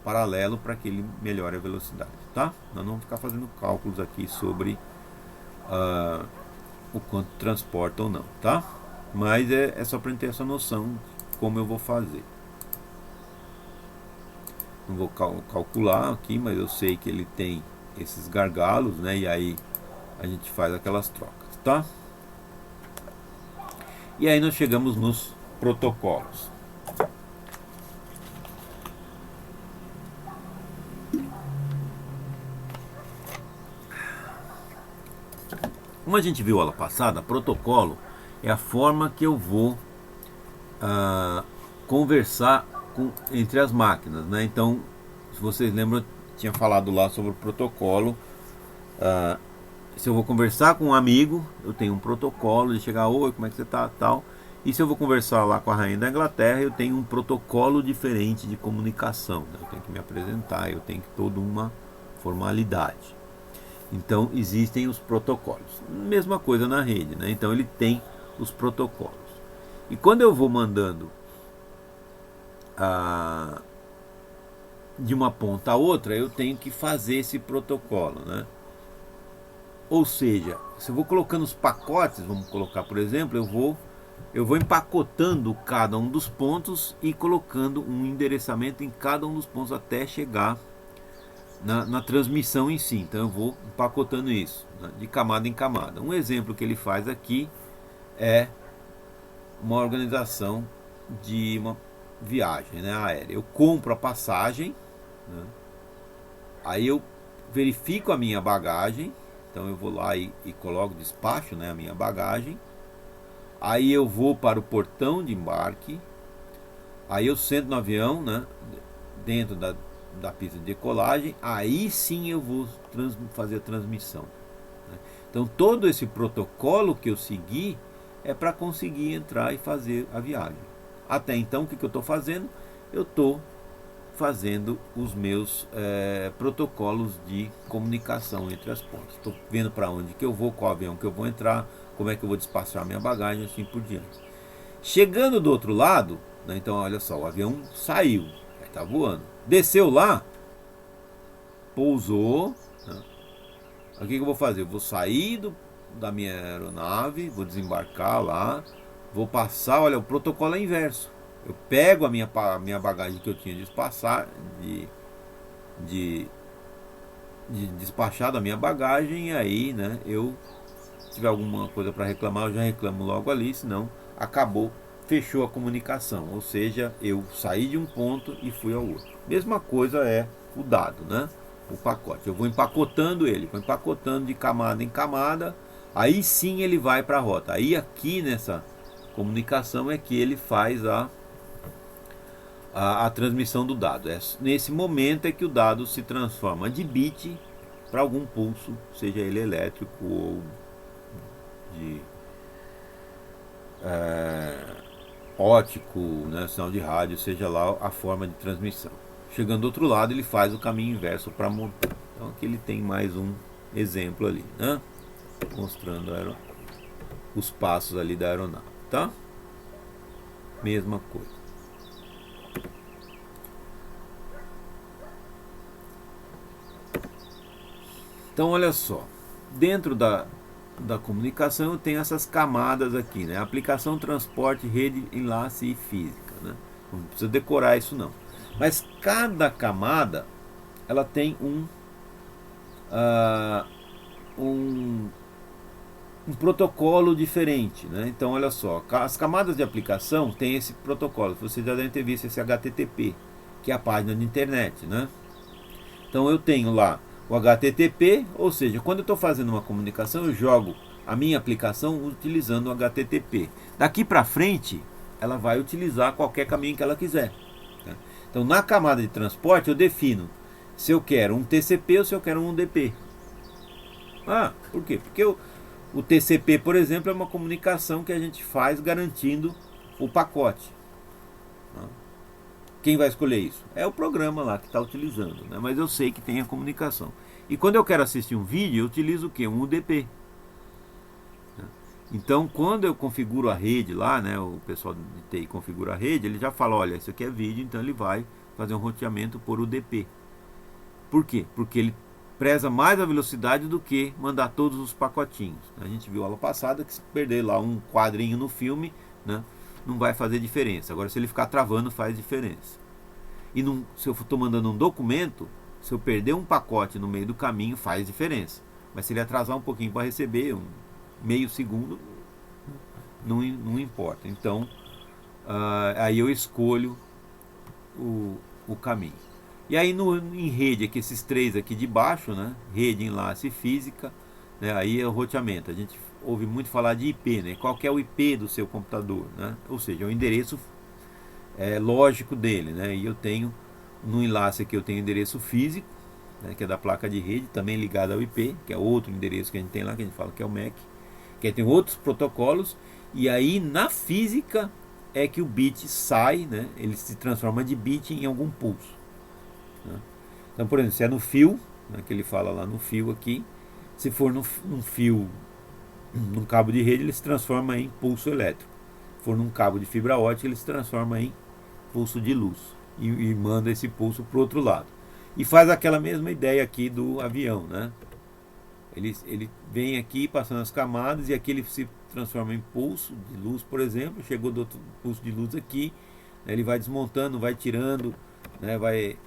paralelo para que ele melhore a velocidade, tá? Nós não vamos ficar fazendo cálculos aqui sobre o quanto transporta ou não, tá? Mas é só para ter essa noção de como eu vou fazer. Não vou calcular aqui, mas eu sei que ele tem esses gargalos, né? E aí a gente faz aquelas trocas, tá? E aí nós chegamos nos protocolos. Como a gente viu aula passada, protocolo é a forma que eu vou conversar entre as máquinas, né? Então, se vocês lembram, eu tinha falado lá sobre o protocolo. Se eu vou conversar com um amigo, eu tenho um protocolo de chegar, oi, como é que você tá, tal. E se eu vou conversar lá com a rainha da Inglaterra, eu tenho um protocolo diferente de comunicação, né? Eu tenho que me apresentar, eu tenho que toda uma formalidade. Então existem os protocolos. Mesma coisa na rede, né? Então ele tem os protocolos. E quando eu vou mandando de uma ponta a outra, eu tenho que fazer esse protocolo, né? Ou seja, se eu vou colocando os pacotes, vamos colocar, por exemplo, eu vou empacotando cada um dos pontos e colocando um endereçamento em cada um dos pontos até chegar na transmissão em si. Então eu vou empacotando isso, né, de camada em camada. Um exemplo que ele faz aqui é uma organização de uma viagem, né, aérea. Eu compro a passagem, né, aí eu verifico a minha bagagem. Então eu vou lá e coloco, despacho, né, a minha bagagem. Aí eu vou para o portão de embarque. Aí eu sento no avião, né, dentro da pista de decolagem. Aí sim eu vou fazer a transmissão, né? Então todo esse protocolo que eu segui é para conseguir entrar e fazer a viagem. Até então o que eu estou fazendo? Eu estou fazendo os meus protocolos de comunicação entre as pontes. Estou vendo para onde que eu vou, qual avião que eu vou entrar, como é que eu vou despachar minha bagagem, assim por diante. Chegando do outro lado, né, então olha só, o avião saiu, está voando, desceu lá, pousou, né, o que eu vou fazer? Eu vou sair da minha aeronave, vou desembarcar lá, vou passar, olha, o protocolo é inverso. Eu pego a minha bagagem que eu tinha de despachar da minha bagagem, e aí, né, se tiver alguma coisa para reclamar, eu já reclamo logo ali, senão acabou, fechou a comunicação, ou seja, eu saí de um ponto e fui ao outro. Mesma coisa é o dado, né? O pacote. Eu vou empacotando ele, vou empacotando de camada em camada, aí sim ele vai para a rota. Aí aqui nessa comunicação é que ele faz a transmissão do dado. Nesse momento é que o dado se transforma de bit para algum pulso, seja ele elétrico ou de ótico, né, sinal de rádio, seja lá a forma de transmissão. Chegando do outro lado, ele faz o caminho inverso para montar. Então aqui ele tem mais um exemplo ali, né, mostrando os passos ali da aeronave, tá? Mesma coisa. Então olha só, dentro da comunicação eu tenho essas camadas aqui, né? Aplicação, transporte, rede, enlace e física, né? Não precisa decorar isso não. Mas cada camada ela tem um protocolo diferente, né? Então olha só, as camadas de aplicação tem esse protocolo. Vocês já devem ter visto esse HTTP, que é a página de internet, né? Então eu tenho lá o HTTP, ou seja, quando eu estou fazendo uma comunicação, eu jogo a minha aplicação utilizando o HTTP. Daqui para frente, ela vai utilizar qualquer caminho que ela quiser. Né? Então, na camada de transporte, eu defino se eu quero um TCP ou se eu quero um UDP. Por quê? Porque o TCP, por exemplo, é uma comunicação que a gente faz garantindo o pacote. Quem vai escolher isso? É o programa lá que está utilizando, né? Mas eu sei que tem a comunicação. E quando eu quero assistir um vídeo, eu utilizo o quê? Um UDP. Então, quando eu configuro a rede lá, né, o pessoal de TI configura a rede, ele já fala, olha, isso aqui é vídeo, então ele vai fazer um roteamento por UDP. Por quê? Porque ele preza mais a velocidade do que mandar todos os pacotinhos. A gente viu aula passada que se perder lá um quadrinho no filme, né, não vai fazer diferença. Agora, se ele ficar travando, faz diferença. E se eu estou mandando um documento, se eu perder um pacote no meio do caminho, faz diferença. Mas se ele atrasar um pouquinho para receber, meio segundo, não importa. Então, aí eu escolho o caminho. E aí em rede, aqui, esses três aqui de baixo, né, rede, enlace e física, né, aí é o roteamento. A gente ouve muito falar de IP, né? Qual que é o IP do seu computador, né? Ou seja, é o endereço lógico dele, né? E eu tenho no enlace aqui, eu tenho o endereço físico, né, que é da placa de rede, também ligado ao IP, que é outro endereço que a gente tem lá, que a gente fala que é o MAC, que aí tem outros protocolos. E aí na física é que o bit sai, né? Ele se transforma de bit em algum pulso, né? Então, por exemplo, se é no fio, né, que ele fala lá no fio aqui, se for num fio, num cabo de rede, ele se transforma em pulso elétrico. Se for num cabo de fibra ótica, ele se transforma em pulso de luz e manda esse pulso para o outro lado. E faz aquela mesma ideia aqui do avião, né? Ele vem aqui passando as camadas e aqui ele se transforma em pulso de luz, por exemplo. Chegou do outro pulso de luz aqui, né, ele vai desmontando, vai tirando, né, vai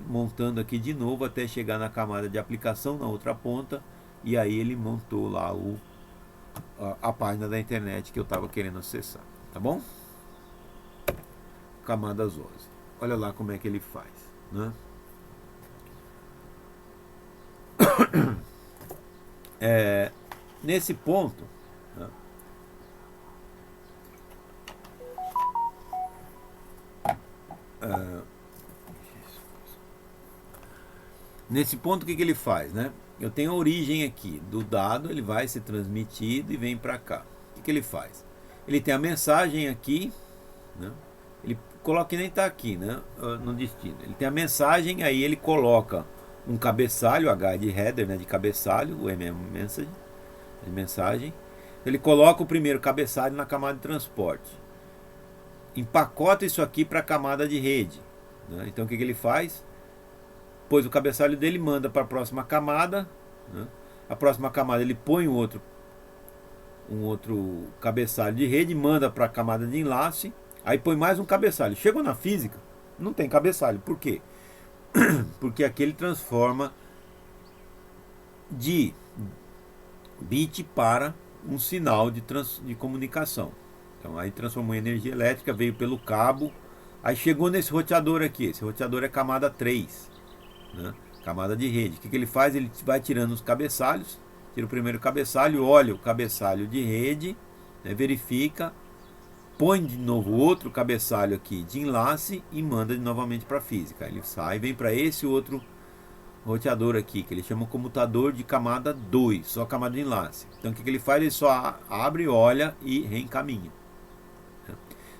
montando aqui de novo até chegar na camada de aplicação na outra ponta, e aí ele montou lá a página da internet que eu estava querendo acessar, tá bom? Camadas 11. Olha lá como é que ele faz, né? Nesse ponto, né, nesse ponto o que ele faz, né? Eu tenho a origem aqui do dado, ele vai ser transmitido e vem para cá. O que ele faz? Ele tem a mensagem aqui, né? Ele coloca que nem está aqui, né? No destino. Ele tem a mensagem, aí ele coloca um cabeçalho, H de header, né? De cabeçalho, o M é de mensagem. Ele coloca o primeiro cabeçalho na camada de transporte. Empacota isso aqui para a camada de rede, né? Então o que ele faz? Pôs o cabeçalho dele, manda para a próxima camada, né? A próxima camada ele põe um outro cabeçalho de rede, manda para a camada de enlace, aí põe mais um cabeçalho. Chegou na física, não tem cabeçalho. Por quê? Porque aqui ele transforma de bit para um sinal de comunicação. Então aí transformou em energia elétrica, veio pelo cabo, aí chegou nesse roteador aqui. Esse roteador é camada 3, né? Camada de rede. O que ele faz? Ele vai tirando os cabeçalhos, tira o primeiro cabeçalho, olha o cabeçalho de rede, né, verifica, põe de novo outro cabeçalho aqui de enlace e manda novamente para a física. Ele sai, vem para esse outro roteador aqui, que ele chama comutador de camada 2, só camada de enlace. Então o que ele faz? Ele só abre, olha e reencaminha.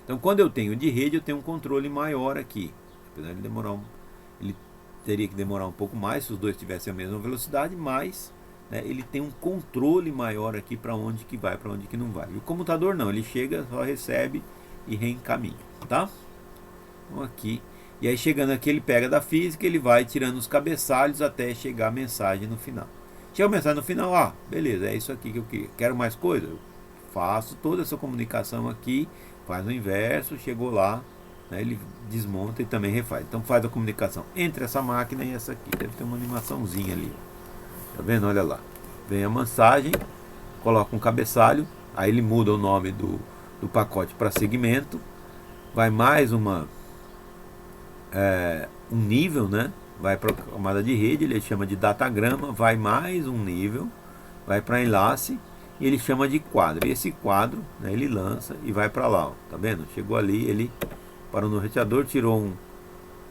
Então quando eu tenho de rede, eu tenho um controle maior aqui. Apesar de ele teria que demorar um pouco mais se os dois tivessem a mesma velocidade, mas, né, ele tem um controle maior aqui para onde que vai, para onde que não vai. E o comutador não, ele chega, só recebe e reencaminha, tá? Então aqui, e aí chegando aqui ele pega da física, ele vai tirando os cabeçalhos até chegar a mensagem no final. Chega a mensagem no final, beleza, é isso aqui que eu queria. Quero mais coisa? Eu faço toda essa comunicação aqui, faz o inverso, chegou lá, né, ele desmonta e também refaz. Então faz a comunicação entre essa máquina e essa aqui. Deve ter uma animaçãozinha ali. Tá vendo? Olha lá. Vem a mensagem, coloca um cabeçalho, aí ele muda o nome do pacote para segmento, vai mais um nível, né? Vai para a camada de rede, ele chama de datagrama, vai mais um nível, vai para enlace e ele chama de quadro. E esse quadro, né, ele lança e vai para lá, ó. Tá vendo? Chegou ali, ele parou no roteador, tirou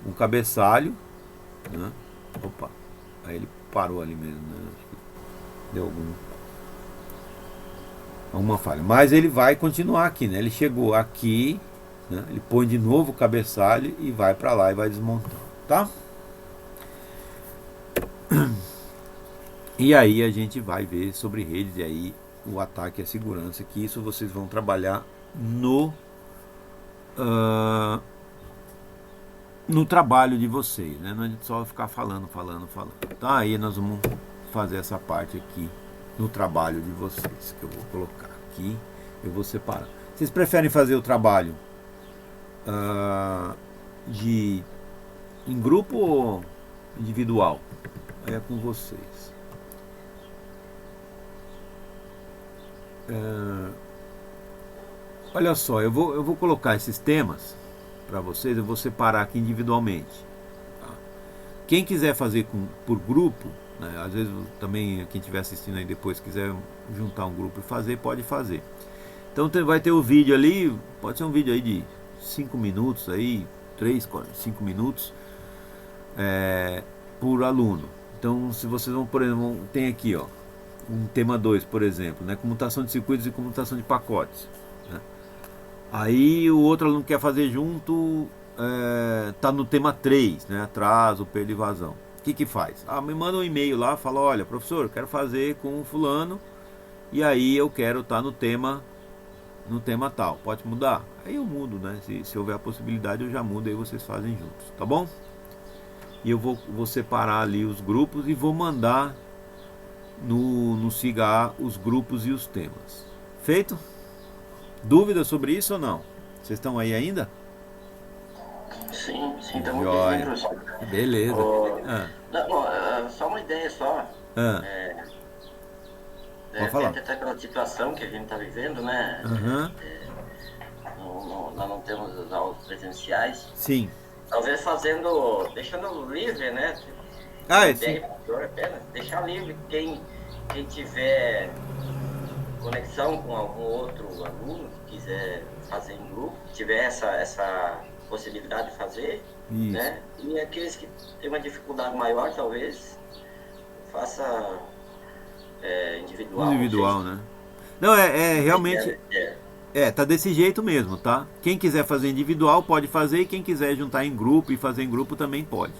um cabeçalho, né? Opa, aí ele parou ali mesmo, né? Acho que deu alguma falha, mas ele vai continuar aqui, né? Ele chegou aqui, né? Ele põe de novo o cabeçalho e vai para lá e vai desmontando, tá? E aí a gente vai ver sobre redes e aí o ataque e a segurança, que isso vocês vão trabalhar no trabalho de vocês, né? Não é só ficar falando. Tá? Aí nós vamos fazer essa parte aqui no trabalho de vocês, que eu vou colocar aqui, eu vou separar. Vocês preferem fazer o trabalho em grupo ou individual? Aí é com vocês. Olha só, eu vou colocar esses temas para vocês, eu vou separar aqui individualmente, tá? Quem quiser fazer por grupo, né, às vezes também quem estiver assistindo aí depois quiser juntar um grupo e fazer, pode fazer. Então vai ter o vídeo ali, pode ser um vídeo aí de 5 minutos aí, 3, 4, 5 minutos por aluno. Então se vocês vão, por exemplo, tem aqui, ó, um tema 2, por exemplo, né, comutação de circuitos e comutação de pacotes, né? Aí o outro aluno quer fazer junto, tá no tema 3, né, atraso, perda e vazão. O que faz? Me manda um e-mail lá, fala, olha, professor, eu quero fazer com o fulano e aí eu quero estar no tema tal, pode mudar? Aí eu mudo, né, se houver a possibilidade eu já mudo, aí vocês fazem juntos, tá bom? E eu vou separar ali os grupos e vou mandar no SIGA os grupos e os temas. Feito? Dúvidas sobre isso ou não? Vocês estão aí ainda? Sim, estamos bem, professor. Beleza. Só uma ideia só. Pode falar. Até aquela situação que a gente está vivendo, né? Uhum. Nós não temos as aulas presenciais. Sim. Talvez deixando livre, né? Sim. Deixar livre quem tiver conexão com algum outro aluno que quiser fazer em grupo, tiver essa possibilidade de fazer, né? E aqueles que têm uma dificuldade maior, talvez individual, né? Não, realmente Tá desse jeito mesmo, tá? Quem quiser fazer individual pode fazer, e quem quiser juntar em grupo e fazer em grupo também pode,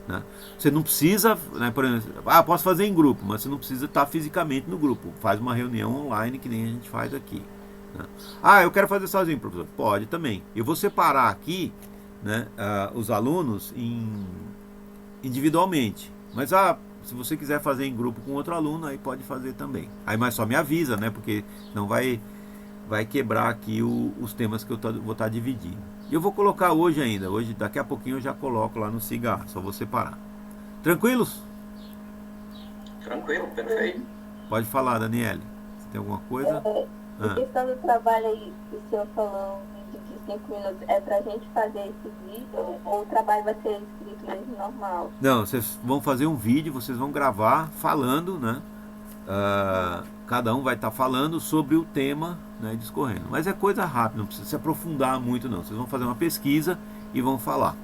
né? Você não precisa, né, por exemplo, posso fazer em grupo, mas você não precisa estar fisicamente no grupo. Faz uma reunião online que nem a gente faz aqui, né? Eu quero fazer sozinho, professor. Pode também. Eu vou separar aqui, né, os alunos individualmente. Mas se você quiser fazer em grupo com outro aluno, aí pode fazer também. Aí mas só me avisa, né? Porque não vai quebrar aqui os temas que eu vou estar dividindo. E eu vou colocar hoje ainda. Hoje, daqui a pouquinho eu já coloco lá no Siga. Só vou separar. Tranquilos? Tranquilo, perfeito. Pode falar, Daniele. Você tem alguma coisa? A questão do trabalho aí que o senhor falou, um vídeo de 5 minutos, é pra gente fazer esse vídeo ou o trabalho vai ser escrito mesmo normal? Não, vocês vão fazer um vídeo, vocês vão gravar falando, né? Cada um vai estar falando sobre o tema, né, discorrendo. Mas é coisa rápida, não precisa se aprofundar muito não. Vocês vão fazer uma pesquisa e vão falar.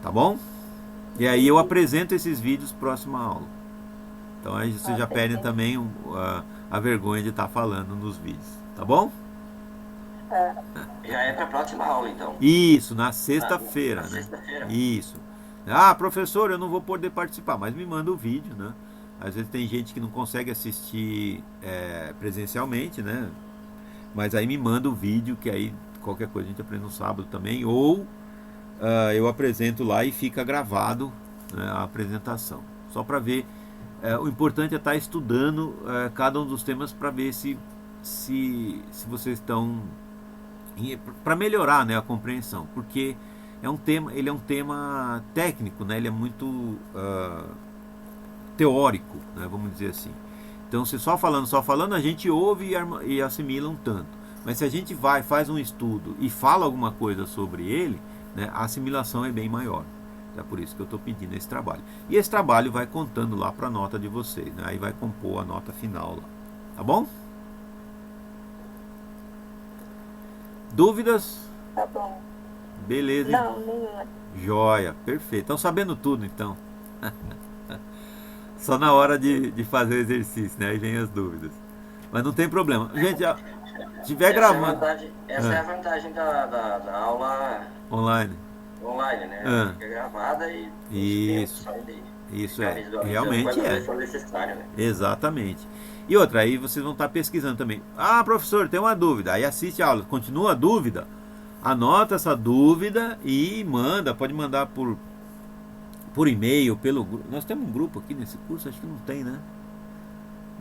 Tá bom? E aí eu apresento esses vídeos próxima aula. Então aí vocês já perdem também a vergonha de estar falando nos vídeos. Tá bom? Já é para a próxima aula, então. Isso, na sexta-feira, né? Sexta-feira. Isso. Professor, eu não vou poder participar, mas me manda o vídeo, né? Às vezes tem gente que não consegue assistir presencialmente, né? Mas aí me manda o vídeo, que aí qualquer coisa a gente aprende no sábado também. Ou eu apresento lá e fica gravado, né, a apresentação. Só para ver. O importante é estar estudando cada um dos temas para ver se vocês estão para melhorar, né, a compreensão, porque ele é um tema técnico, né, ele é muito teórico, né, vamos dizer assim. Então, se só falando, a gente ouve e assimila um tanto. Mas se a gente faz um estudo e fala alguma coisa sobre ele, né, a assimilação é bem maior. É por isso que eu estou pedindo esse trabalho. E esse trabalho vai contando lá para a nota de vocês, né? Aí vai compor a nota final lá. Tá bom? Dúvidas? Tá bom. Beleza. Não, nenhuma. Joia, perfeito. Estão sabendo tudo então. Só na hora de fazer o exercício, né? Aí vem as dúvidas. Mas não tem problema. Gente, se tiver gravando. Essa é a vantagem da aula online, né? Fica gravada e isso realmente é. For necessário, né? Exatamente. E outra, aí vocês vão estar pesquisando também. Professor, tem uma dúvida. Aí assiste a aula. Continua a dúvida. Anota essa dúvida e pode mandar por e-mail, pelo grupo. Nós temos um grupo aqui nesse curso, acho que não tem, né?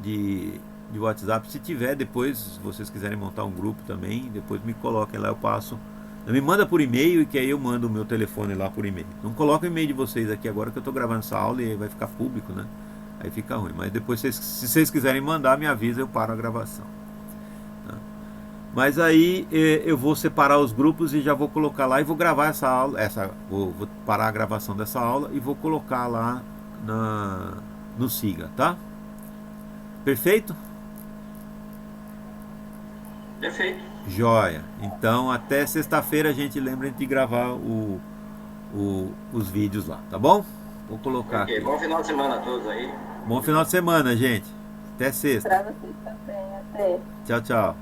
De WhatsApp. Se tiver, depois, se vocês quiserem montar um grupo também, depois me coloquem lá, eu passo. Me manda por e-mail, e que aí eu mando o meu telefone lá por e-mail. Não coloca o e-mail de vocês aqui agora, que eu estou gravando essa aula e aí vai ficar público, né? Aí fica ruim. Mas depois, se vocês quiserem mandar, me avisa, eu paro a gravação. Tá? Mas aí eu vou separar os grupos e já vou colocar lá e vou gravar essa aula. Vou parar a gravação dessa aula e vou colocar lá no Siga, tá? Perfeito? Perfeito. Joia. Então até sexta-feira a gente lembra de gravar os vídeos lá, tá bom? Vou colocar aqui. Bom final de semana a todos aí. Bom final de semana, gente. Até sexta. Pra vocês também, até. Tchau, tchau.